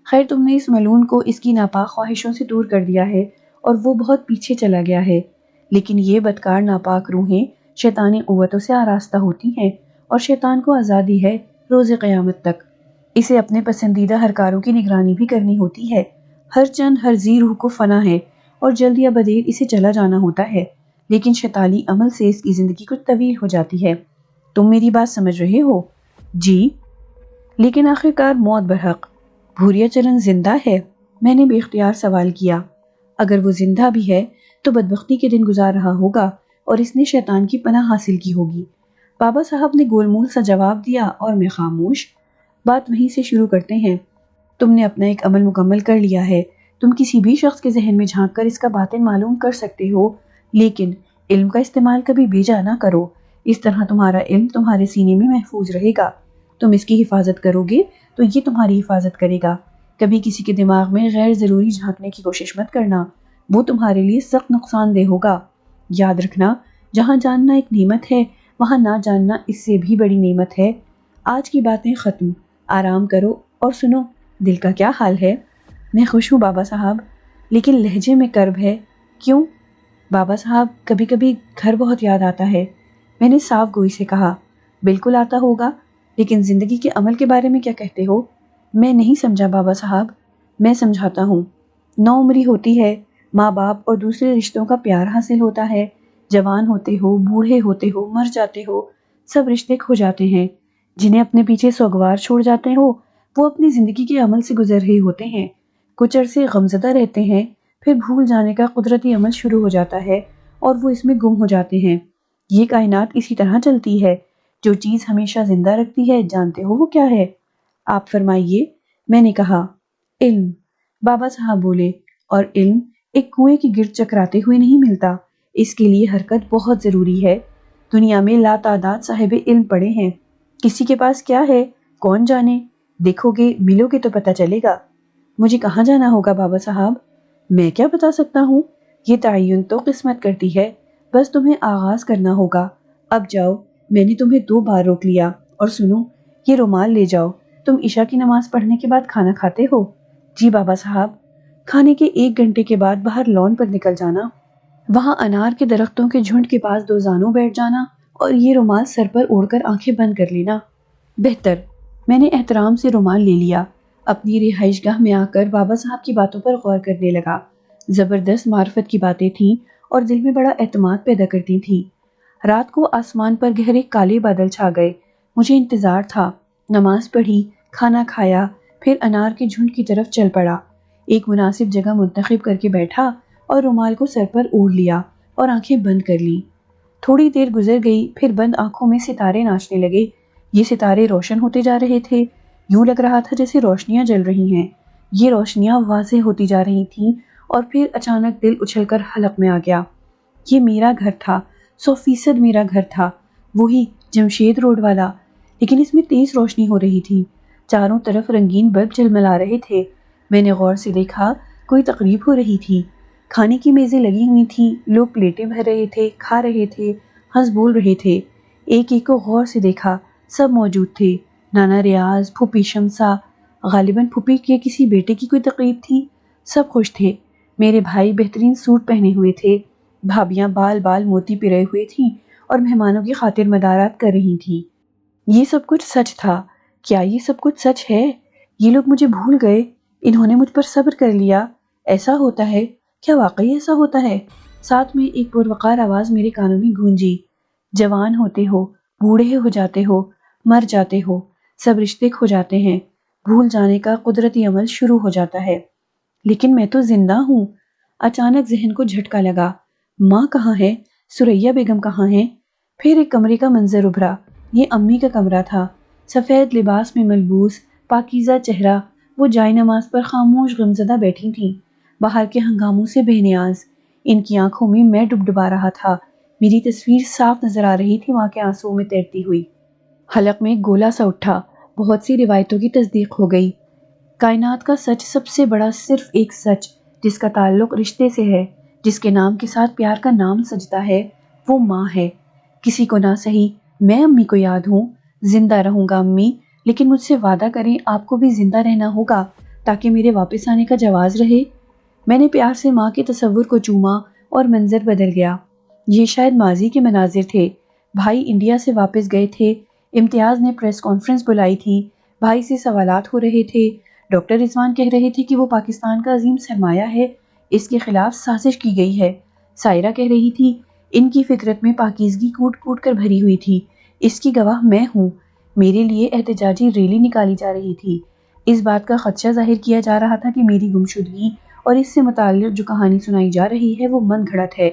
خیر تم نے اس ملعون کو اس کی ناپاک خواہشوں سے دور کر دیا ہے اور وہ بہت پیچھے چلا گیا ہے، لیکن یہ بدکار ناپاک روحیں شیطانی قوتوں سے آراستہ ہوتی ہیں اور شیطان کو آزادی ہے روز قیامت تک۔ اسے اپنے پسندیدہ ہر کاروں کی نگرانی بھی کرنی ہوتی ہے۔ ہر چند ہر زی روح کو فنا ہے اور جلد یا بدیر اسے چلا جانا ہوتا ہے، لیکن شیطانی عمل سے اس کی زندگی کچھ طویل ہو جاتی ہے۔ تم میری بات سمجھ رہے ہو؟ جی۔ لیکن آخرکار موت برحق بھوریا چرن زندہ ہے؟ میں نے بے اختیار سوال کیا۔ اگر وہ زندہ بھی ہے تو بدبختی کے دن گزار رہا ہوگا اور اس نے شیطان کی پناہ حاصل کی ہوگی۔ بابا صاحب نے گول مول سا جواب دیا اور میں خاموش۔ بات وہیں سے شروع کرتے ہیں۔ تم نے اپنا ایک عمل مکمل کر لیا ہے۔ تم کسی بھی شخص کے ذہن میں جھانک کر اس کا باطن معلوم کر سکتے ہو، لیکن علم کا استعمال کبھی بیجا نہ کرو۔ اس طرح تمہارا علم تمہارے سینے میں محفوظ رہے گا۔ تم اس کی حفاظت کرو گے تو یہ تمہاری حفاظت کرے گا۔ کبھی کسی کے دماغ میں غیر ضروری جھانکنے کی کوشش مت کرنا، وہ تمہارے لیے سخت نقصان دہ ہوگا۔ یاد رکھنا، جہاں جاننا ایک نعمت ہے وہاں نہ جاننا اس سے بھی بڑی نعمت ہے۔ آج کی باتیں ختم، آرام کرو اور سنو، دل کا کیا حال ہے؟ میں خوش ہوں بابا صاحب، لیکن لہجے میں کرب ہے۔ کیوں؟ بابا صاحب کبھی کبھی گھر بہت یاد آتا ہے۔ میں نے صاف گوئی سے کہا، بالکل آتا ہوگا، لیکن زندگی کے عمل کے بارے میں کیا کہتے ہو؟ میں نہیں سمجھا بابا صاحب۔ میں سمجھاتا ہوں۔ نوعمری ہوتی ہے، ماں باپ اور دوسرے رشتوں کا پیار حاصل ہوتا ہے، جوان ہوتے ہو، بوڑھے ہوتے ہو، مر جاتے ہو، سب رشتے کھو جاتے ہیں۔ جنہیں اپنے پیچھے سوگوار چھوڑ جاتے ہو وہ اپنی زندگی کے عمل سے گزر رہے ہوتے ہیں، کچھ عرصے غمزدہ رہتے ہیں، پھر بھول جانے کا قدرتی عمل شروع ہو جاتا ہے اور وہ اس میں گم ہو جاتے ہیں۔ یہ کائنات اسی طرح چلتی ہے۔ جو چیز ہمیشہ زندہ رکھتی ہے جانتے ہو وہ کیا ہے؟ آپ فرمائیے۔ میں نے کہا، علم۔ بابا صاحب بولے، اور علم ایک کنویں کے گرد چکراتے ہوئے نہیں ملتا، اس کے لیے حرکت بہت ضروری ہے۔ دنیا میں لا تعداد صاحب علم پڑے ہیں، کسی کے پاس کیا ہے کون جانے، دیکھو گے ملو گے تو پتہ چلے گا۔ مجھے کہاں جانا ہوگا بابا صاحب؟ میں کیا بتا سکتا ہوں، یہ تعین تو قسمت کرتی ہے۔ بس تمہیں آغاز کرنا ہوگا۔ اب جاؤ، میں نے تمہیں 2 بار روک لیا۔ اور سنو، یہ رومال لے جاؤ۔ تم عشاء کی نماز پڑھنے کے بعد کھانا کھاتے ہو؟ جی بابا صاحب۔ کھانے کے 1 گھنٹے کے بعد باہر لان پر نکل جانا، وہاں انار کے درختوں کے جھنڈ کے پاس 2 زانوں بیٹھ جانا اور یہ رومال سر پر اوڑھ کر آنکھیں بند کر لینا۔ بہتر۔ میں نے احترام سے رومال لے لیا، اپنی رہائش گاہ میں آ کر بابا صاحب کی باتوں پر غور کرنے لگا۔ زبردست معرفت کی باتیں تھیں اور دل میں بڑا اعتماد پیدا کرتی تھیں۔ رات کو آسمان پر گہرے کالے بادل چھا گئے۔ مجھے انتظار تھا۔ نماز پڑھی، کھانا کھایا، پھر انار کے جھنڈ کی طرف چل پڑا۔ ایک مناسب جگہ منتخب کر کے بیٹھا اور رومال کو سر پر اوڑھ لیا اور آنکھیں بند کر لیں۔ تھوڑی دیر گزر گئی، پھر بند آنکھوں میں ستارے ناچنے لگے۔ یہ ستارے روشن ہوتے جا رہے تھے، یوں لگ رہا تھا جیسے روشنیاں جل رہی ہیں۔ یہ روشنیاں واضح ہوتی جا رہی تھیں اور پھر اچانک دل اچھل کر حلق میں آ گیا۔ یہ میرا گھر تھا، 100% میرا گھر تھا، وہی جمشید روڈ والا، لیکن اس میں تیز روشنی ہو رہی تھی۔ چاروں طرف رنگین بلب جلملا رہے تھے۔ میں نے غور سے دیکھا، کوئی تقریب ہو رہی تھی۔ کھانے کی میزیں لگی ہوئی تھیں، لوگ پلیٹیں بھر رہے تھے، کھا رہے تھے، ہنس بول رہے تھے۔ ایک ایک کو غور سے دیکھا، سب موجود تھے۔ نانا ریاض، پھوپھی شمسا، غالباً پھوپھی کے کسی بیٹے کی کوئی تقریب تھی۔ سب خوش تھے۔ میرے بھائی بہترین سوٹ پہنے ہوئے تھے، بھابیاں بال بال موتی پرائے ہوئے تھیں اور مہمانوں کی خاطر مدارات کر رہی تھیں۔ یہ سب کچھ سچ تھا۔ کیا یہ سب کچھ سچ ہے؟ یہ لوگ مجھے بھول گئے؟ انہوں نے مجھ پر صبر کر لیا؟ ایسا ہوتا ہے؟ کیا واقعی ایسا ہوتا ہے؟ ساتھ میں ایک پروقار آواز میرے کانوں میں گونجی، جوان ہوتے ہو، بوڑھے ہو جاتے ہو، مر جاتے ہو، سب رشتے کھو جاتے ہیں، بھول جانے کا قدرتی عمل شروع ہو جاتا ہے، لیکن میں تو زندہ ہوں۔ اچانک ذہن کو جھٹکا لگا۔ ماں کہاں ہے؟ سریا بیگم کہاں ہے؟ پھر ایک کمرے کا منظر ابھرا۔ یہ امی کا کمرہ تھا۔ سفید لباس میں ملبوس، پاکیزہ چہرہ، وہ جائے نماز پر خاموش غمزدہ بیٹھی تھیں، باہر کے ہنگاموں سے بے نیاز۔ ان کی آنکھوں میں ڈبڈبا رہا تھا۔ میری تصویر صاف نظر آ رہی تھی ماں کے آنسوؤں میں تیرتی ہوئی۔ حلق میں گولا سا اٹھا، بہت سی روایتوں کی تصدیق ہو گئی۔ کائنات کا سچ، سب سے بڑا صرف ایک سچ، جس کا تعلق رشتے سے ہے، جس کے نام کے ساتھ پیار کا نام سجتا ہے، وہ ماں ہے۔ کسی کو نہ سہی، میں امی کو یاد ہوں۔ زندہ رہوں گا امی، لیکن مجھ سے وعدہ کریں آپ کو بھی زندہ رہنا ہوگا تاکہ میرے واپس آنے کا جواز رہے۔ میں نے پیار سے ماں کے تصور کو چوما اور منظر بدل گیا۔ یہ شاید ماضی کے مناظر تھے۔ بھائی انڈیا سے واپس گئے تھے، امتیاز نے پریس کانفرنس بلائی تھی، بھائی سے سوالات ہو رہے تھے، ڈاکٹر رضوان کہہ رہے تھے کہ وہ پاکستان کا عظیم سرمایہ ہے، اس کے خلاف سازش کی گئی ہے۔ سائرہ کہہ رہی تھی ان کی فطرت میں پاکیزگی کوٹ کوٹ کر بھری ہوئی تھی، اس کی گواہ میں ہوں۔ میرے لیے احتجاجی ریلی نکالی جا رہی تھی۔ اس بات کا خدشہ ظاہر کیا جا رہا تھا کہ میری گمشدگی اور اس سے متعلق جو کہانی سنائی جا رہی ہے وہ من گھڑت ہے۔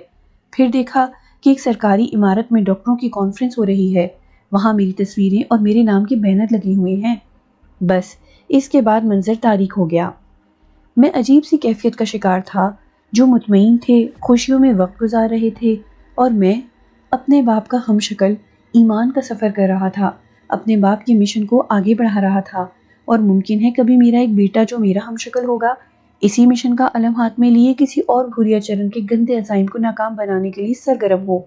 پھر دیکھا کہ ایک سرکاری عمارت میں ڈاکٹروں کی کانفرنس ہو رہی ہے، وہاں میری تصویریں اور میرے نام کے بینر لگے ہوئے ہیں۔ بس اس کے بعد منظر تاریک ہو گیا۔ میں عجیب سی کیفیت کا شکار تھا۔ جو مطمئن تھے، خوشیوں میں وقت گزار رہے تھے، اور میں اپنے باپ کا ہم شکل ایمان کا سفر کر رہا تھا، اپنے باپ کی مشن کو آگے بڑھا رہا تھا، اور ممکن ہے کبھی میرا ایک بیٹا جو میرا ہم شکل ہوگا، اسی مشن کا علم ہاتھ میں لیے کسی اور بھوریا چرن کے گندے عزائم کو ناکام بنانے کے لیے سرگرم ہو۔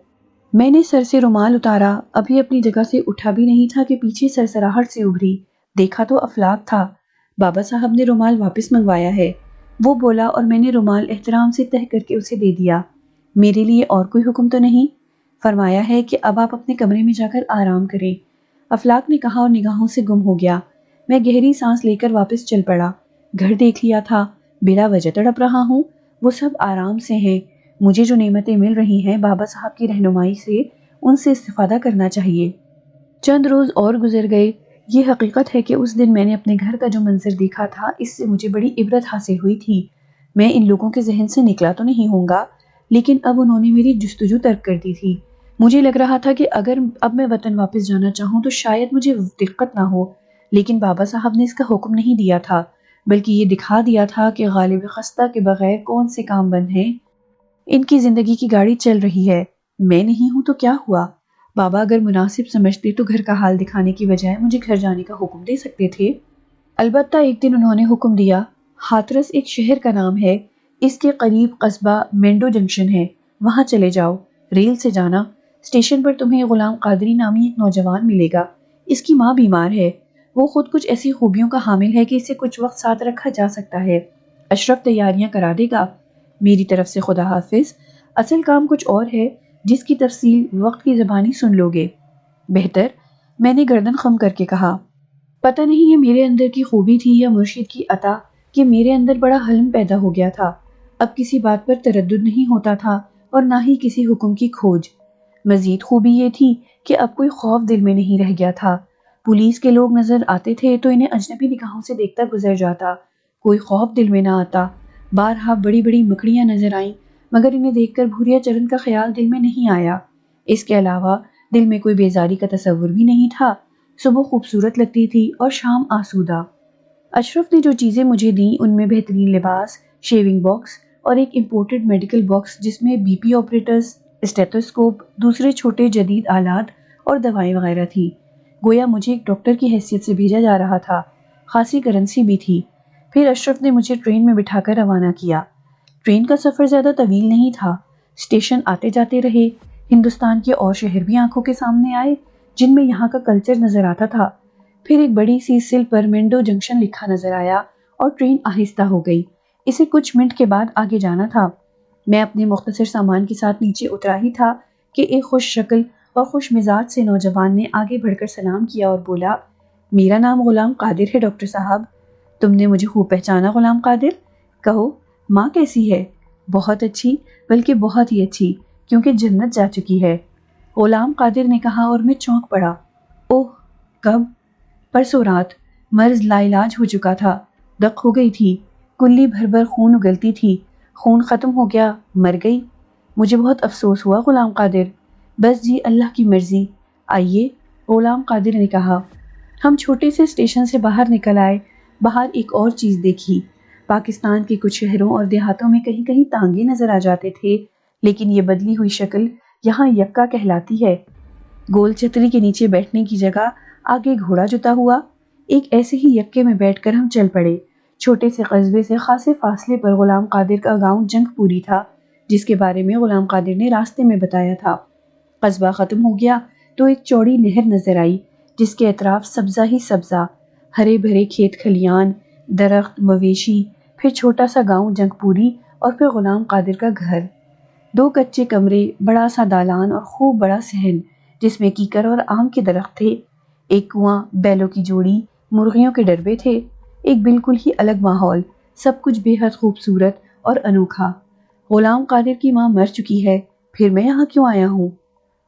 میں نے سر سے رومال اتارا، ابھی اپنی جگہ سے اٹھا بھی نہیں تھا کہ پیچھے سرسراہٹ سے ابھری۔ دیکھا تو افلاک تھا۔ بابا صاحب نے رومال واپس منگوایا ہے، وہ بولا، اور میں نے رومال احترام سے تہہ کر کے اسے دے دیا۔ میرے لیے اور کوئی حکم تو نہیں؟ فرمایا ہے کہ اب آپ اپنے کمرے میں جا کر آرام کریں، افلاک نے کہا اور نگاہوں سے گم ہو گیا۔ میں گہری سانس لے کر واپس چل پڑا۔ گھر دیکھ لیا تھا، بلا وجہ تڑپ رہا ہوں، وہ سب آرام سے ہیں۔ مجھے جو نعمتیں مل رہی ہیں بابا صاحب کی رہنمائی سے، ان سے استفادہ کرنا چاہیے۔ چند روز اور گزر گئے۔ یہ حقیقت ہے کہ اس دن میں نے اپنے گھر کا جو منظر دیکھا تھا، اس سے مجھے بڑی عبرت حاصل ہوئی تھی۔ میں ان لوگوں کے ذہن سے نکلا تو نہیں ہوں گا، لیکن اب انہوں نے میری جستجو ترک کر دی تھی۔ مجھے لگ رہا تھا کہ اگر اب میں وطن واپس جانا چاہوں تو شاید مجھے دقت نہ ہو، لیکن بابا صاحب نے اس کا حکم نہیں دیا تھا، بلکہ یہ دکھا دیا تھا کہ غالب خستہ کے بغیر کون سے کام بند ہیں۔ ان کی زندگی کی گاڑی چل رہی ہے، میں نہیں ہوں تو کیا ہوا؟ بابا اگر مناسب سمجھتے تو گھر کا حال دکھانے کی بجائے مجھے گھر جانے کا حکم دے سکتے تھے۔ البتہ ایک دن انہوں نے حکم دیا، ہاتھرس ایک شہر کا نام ہے، اس کے قریب قصبہ مینڈو جنکشن ہے، وہاں چلے جاؤ، ریل سے جانا، اسٹیشن پر تمہیں غلام قادری نامی ایک نوجوان ملے گا، اس کی ماں بیمار ہے، وہ خود کچھ ایسی خوبیوں کا حامل ہے کہ اسے کچھ وقت ساتھ رکھا جا سکتا ہے، اشرف تیاریاں کرا دے گا، میری طرف سے خدا حافظ، اصل کام کچھ اور ہے جس کی تفصیل وقت کی زبانی سن لو گے۔ بہتر، میں نے گردن خم کر کے کہا۔ پتہ نہیں یہ میرے اندر کی خوبی تھی یا مرشد کی عطا کہ میرے اندر بڑا حلم پیدا ہو گیا تھا، اب کسی بات پر تردد نہیں ہوتا تھا اور نہ ہی کسی حکم کی کھوج۔ مزید خوبی یہ تھی کہ اب کوئی خوف دل میں نہیں رہ گیا تھا، پولیس کے لوگ نظر آتے تھے تو انہیں اجنبی نگاہوں سے دیکھتا گزر جاتا، کوئی خوف دل میں نہ آتا، بارہا بڑی بڑی مکڑیاں نظر آئیں مگر انہیں دیکھ کر بھوریا چرن کا خیال دل میں نہیں آیا، اس کے علاوہ دل میں کوئی بیزاری کا تصور بھی نہیں تھا، صبح خوبصورت لگتی تھی اور شام آسودہ۔ اشرف نے جو چیزیں مجھے دیں ان میں بہترین لباس، شیونگ باکس اور ایک امپورٹڈ میڈیکل باکس جس میں بی پی آپریٹرز، اسٹیتھوسکوپ، دوسرے چھوٹے جدید آلات اور دوائیں وغیرہ تھی، گویا مجھے ایک ڈاکٹر کی حیثیت سے بھیجا جا رہا تھا، خاصی کرنسی بھی تھی۔ پھر اشرف نے مجھے ٹرین میں بٹھا کر روانہ کیا۔ ٹرین کا سفر زیادہ طویل نہیں تھا، اسٹیشن آتے جاتے رہے، ہندوستان کے اور شہر بھی آنکھوں کے سامنے آئے جن میں یہاں کا کلچر نظر آتا تھا، پھر ایک بڑی سی سل پر مینڈو جنکشن لکھا نظر آیا اور ٹرین آہستہ ہو گئی، اسے کچھ منٹ کے بعد آگے جانا تھا۔ میں اپنے مختصر سامان کے ساتھ نیچے اترا ہی تھا کہ ایک خوش شکل اور خوش مزاج سے نوجوان نے آگے بڑھ کر سلام کیا اور بولا، میرا نام غلام قادر ہے ڈاکٹر صاحب، تم نے مجھے خوب پہچانا غلام قادر، کہو ماں کیسی ہے؟ بہت اچھی، بلکہ بہت ہی اچھی، کیونکہ جنت جا چکی ہے، غلام قادر نے کہا اور میں چونک پڑا۔ اوہ، کب؟ پرسوں رات، مرض لا علاج ہو چکا تھا، دق ہو گئی تھی، کلی بھر بھر خون اگلتی تھی، خون ختم ہو گیا، مر گئی، مجھے بہت افسوس ہوا غلام قادر، بس جی اللہ کی مرضی، آئیے، غلام قادر نے کہا۔ ہم چھوٹے سے اسٹیشن سے باہر نکل آئے، باہر ایک اور چیز دیکھی، پاکستان کے کچھ شہروں اور دیہاتوں میں کہیں کہیں تانگے نظر آ جاتے تھے، لیکن یہ بدلی ہوئی شکل یہاں یکا کہلاتی ہے، گول چھتری کے نیچے بیٹھنے کی جگہ آگے گھوڑا جتا ہوا، ایک ایسے ہی یکے میں بیٹھ کر ہم چل پڑے۔ چھوٹے سے قصبے سے خاصے فاصلے پر غلام قادر کا گاؤں جنگ پوری تھا، جس کے بارے میں غلام قادر نے راستے میں بتایا تھا۔ قصبہ ختم ہو گیا تو ایک چوڑی نہر نظر آئی جس کے اطراف سبزہ ہی سبزہ، ہرے بھرے کھیت کھلیان، درخت، مویشی، پھر چھوٹا سا گاؤں جنگ پوری اور پھر غلام قادر کا گھر، دو کچے کمرے، بڑا سا دالان اور خوب بڑا صحن جس میں کیکر اور آم کے درخت تھے، ایک کنواں، بیلوں کی جوڑی، مرغیوں کے ڈربے تھے، ایک بالکل ہی الگ ماحول، سب کچھ بے حد خوبصورت اور انوکھا۔ غلام قادر کی ماں مر چکی ہے، پھر میں یہاں کیوں آیا ہوں؟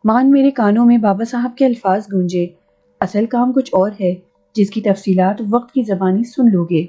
مان میرے کانوں میں بابا صاحب کے الفاظ گونجے، اصل کام کچھ اور ہے جس کی تفصیلات وقت کی زبانی سن لو گے۔